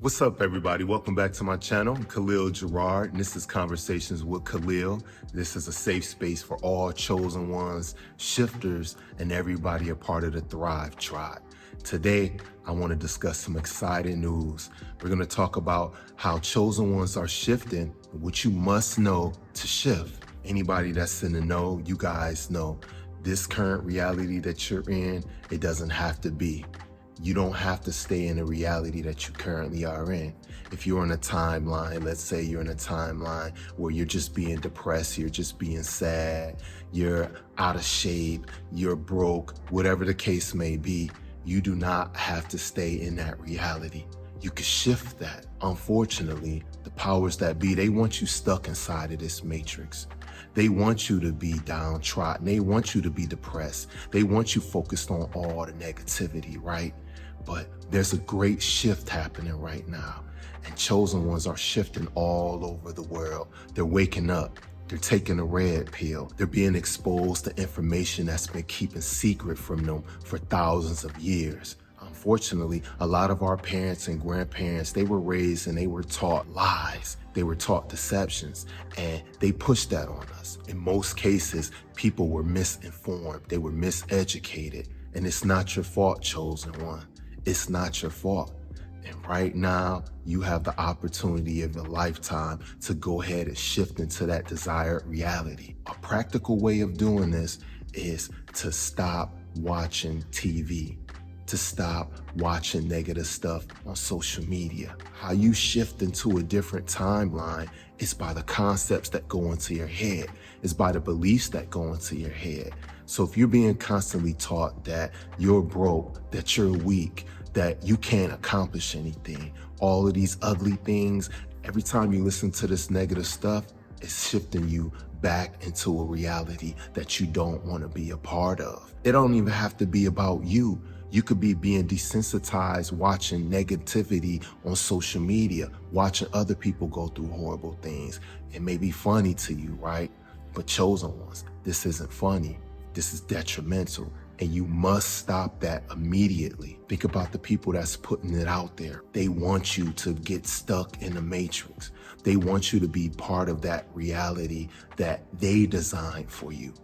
What's up, everybody? Welcome back to my channel. I'm Khalil Gerard, and this is Conversations with Khalil. This is a safe space for all chosen ones, shifters, and everybody a part of the Thrive Tribe. Today, I want to discuss some exciting news. We're going to talk about how chosen ones are shifting, and what you must know to shift. Anybody that's in the know, you guys know this current reality that you're in, it doesn't have to be. You don't have to stay in the reality that you currently are in. If you're in a timeline, let's say you're in a timeline where you're just being depressed, you're just being sad, you're out of shape, you're broke, whatever the case may be, you do not have to stay in that reality. You can shift that. Unfortunately, the powers that be, they want you stuck inside of this matrix. They want you to be downtrodden. They want you to be depressed. They want you focused on all the negativity, right? But there's a great shift happening right now, and chosen ones are shifting all over the world. They're waking up. They're taking a red pill. They're being exposed to information that's been keeping secret from them for thousands of years. Unfortunately, a lot of our parents and grandparents, they were raised and they were taught lies. They were taught deceptions, and they pushed that on us. In most cases, people were misinformed. They were miseducated, and it's not your fault, chosen one. It's not your fault. And right now, you have the opportunity of a lifetime to go ahead and shift into that desired reality. A practical way of doing this is to stop watching TV, to stop watching negative stuff on social media. How you shift into a different timeline is by the concepts that go into your head. It's by the beliefs that go into your head. So if you're being constantly taught that you're broke, that you're weak, that you can't accomplish anything, all of these ugly things, every time you listen to this negative stuff, it's shifting you back into a reality that you don't want to be a part of. It don't even have to be about you. You could be being desensitized watching negativity on social media, watching other people go through horrible things. It may be funny to you, right? But chosen ones, this isn't funny. This is detrimental, and you must stop that immediately. Think about the people that's putting it out there. They want you to get stuck in the matrix. They want you to be part of that reality that they designed for you.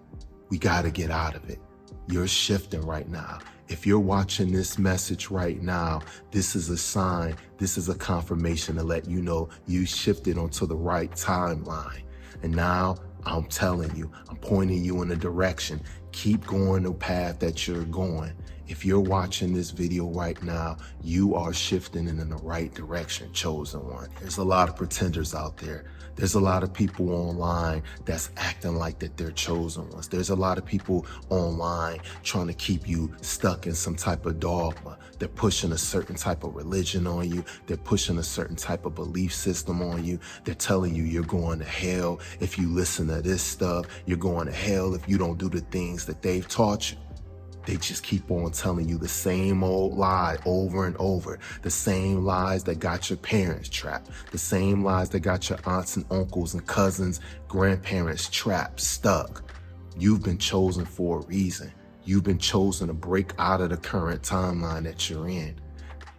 We got to get out of it. You're shifting right now. If you're watching this message right now, this is a sign, this is a confirmation to let you know you shifted onto the right timeline. And now I'm telling you, I'm pointing you in a direction. Keep going the path that you're going. If you're watching this video right now, you are shifting in the right direction, chosen one. There's a lot of pretenders out there. There's a lot of people online that's acting like that they're chosen ones. There's a lot of people online trying to keep you stuck in some type of dogma. They're pushing a certain type of religion on you. They're pushing a certain type of belief system on you. They're telling you you're going to hell if you listen to this stuff. You're going to hell if you don't do the things that they've taught you. They just keep on telling you the same old lie over and over. The same lies that got your parents trapped. The same lies that got your aunts and uncles and cousins, grandparents trapped, stuck. You've been chosen for a reason. You've been chosen to break out of the current timeline that you're in.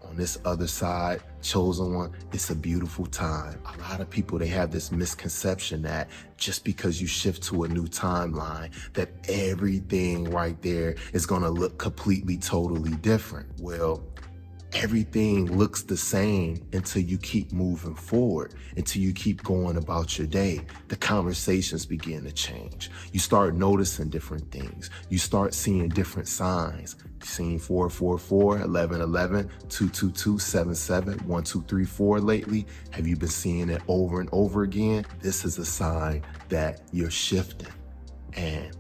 On this other side, chosen one, it's a beautiful time. A lot of people, they have this misconception that just because you shift to a new timeline, that everything right there is gonna look completely, totally different. Well, everything looks the same until you keep moving forward, until you keep going about your day. The conversations begin to change. You start noticing different things. You start seeing different signs. Seen 444, 1111, 222, 77, 1234 lately? Have you been seeing it over and over again? This is a sign that you're shifting. And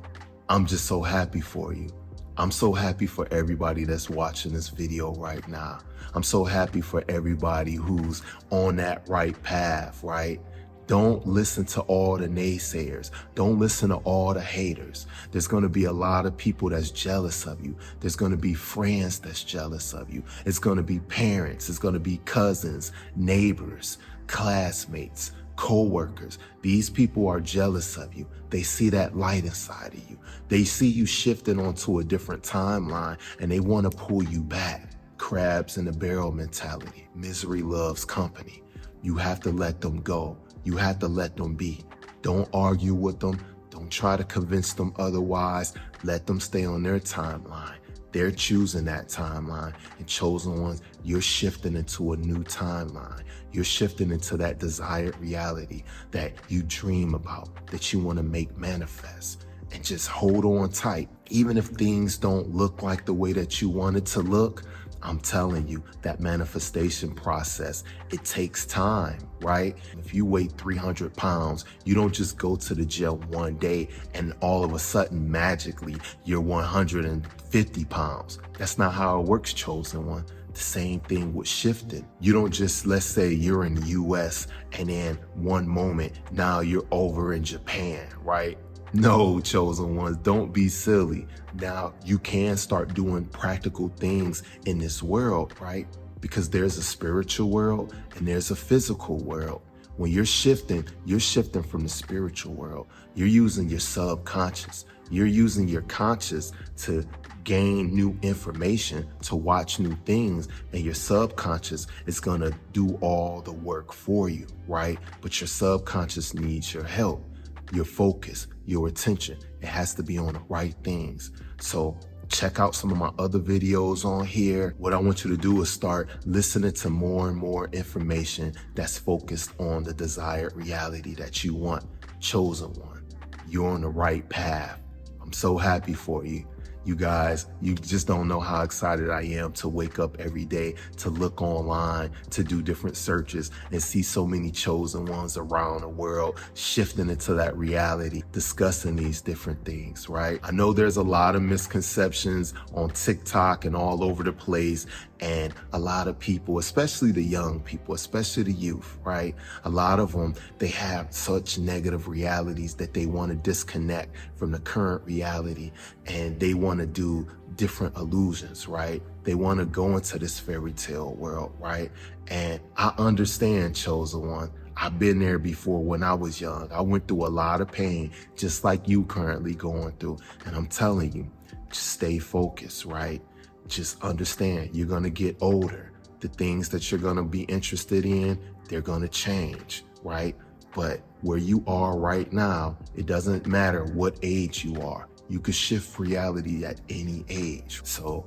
I'm just so happy for you. I'm so happy for everybody that's watching this video right now. I'm so happy for everybody who's on that right path, right? Don't listen to all the naysayers. Don't listen to all the haters. There's going to be a lot of people that's jealous of you. There's going to be friends that's jealous of you. It's going to be parents. It's going to be cousins, neighbors, classmates, co-workers. These people are jealous of you. They see that light inside of you. They see you shifting onto a different timeline, and they want to pull you back. crabs in the barrel mentality. Misery loves company. You have to let them go. You have to let them be. Don't argue with them. Don't try to convince them otherwise. Let them stay on their timeline. They're choosing that timeline. And chosen ones, you're shifting into a new timeline. You're shifting into that desired reality that you dream about, that you want to make manifest. And just hold on tight. Even if things don't look like the way that you want it to look, I'm telling you, that manifestation process, it takes time, right? If you weigh 300 pounds, you don't just go to the gym one day and all of a sudden, magically, you're 150 pounds. That's not how it works, chosen one. The same thing with shifting. You don't just, let's say you're in the US and then one moment, now you're over in Japan, right? No, chosen ones, don't be silly. Now you can start doing practical things in this world, right? Because there's a spiritual world and there's a physical world. When you're shifting from the spiritual world. You're using your subconscious. You're using your conscious to gain new information, to watch new things, and your subconscious is gonna do all the work for you, right? But your subconscious needs your help. Your focus, your attention, it has to be on the right things. So check out some of my other videos on here. What I want you to do is start listening to more and more information that's focused on the desired reality that you want. Chosen one, you're on the right path. I'm so happy for you. You guys, you just don't know how excited I am to wake up every day, to look online, to do different searches and see so many chosen ones around the world shifting into that reality, discussing these different things, right? I know there's a lot of misconceptions on TikTok and all over the place, and a lot of people, especially the young people, especially the youth, right? A lot of them, they have such negative realities that they want to disconnect from the current reality, and they want to do different illusions, right? They want to go into this fairy tale world, right? And I understand, chosen one. I've been there before when I was young. I went through a lot of pain, just like you currently going through. And I'm telling you, just stay focused, right? Just understand, you're going to get older. The things that you're going to be interested in, they're going to change, right? But where you are right now, it doesn't matter what age you are. You could shift reality at any age. So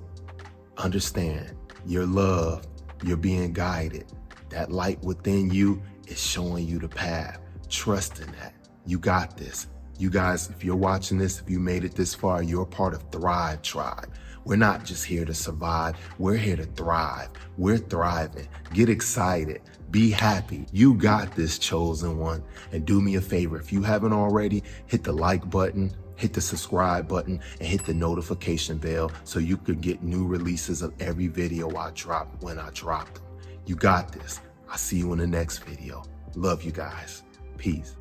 understand, you're loved, you're being guided. That light within you is showing you the path. Trust in that. You got this. You guys, if you're watching this, if you made it this far, you're part of Thrive Tribe. We're not just here to survive. We're here to thrive. We're thriving. Get excited. Be happy. You got this, chosen one. And do me a favor. If you haven't already, hit the like button, hit the subscribe button, and hit the notification bell so you could get new releases of every video I drop when I drop them. You got this. I'll see you in the next video. Love you guys. Peace.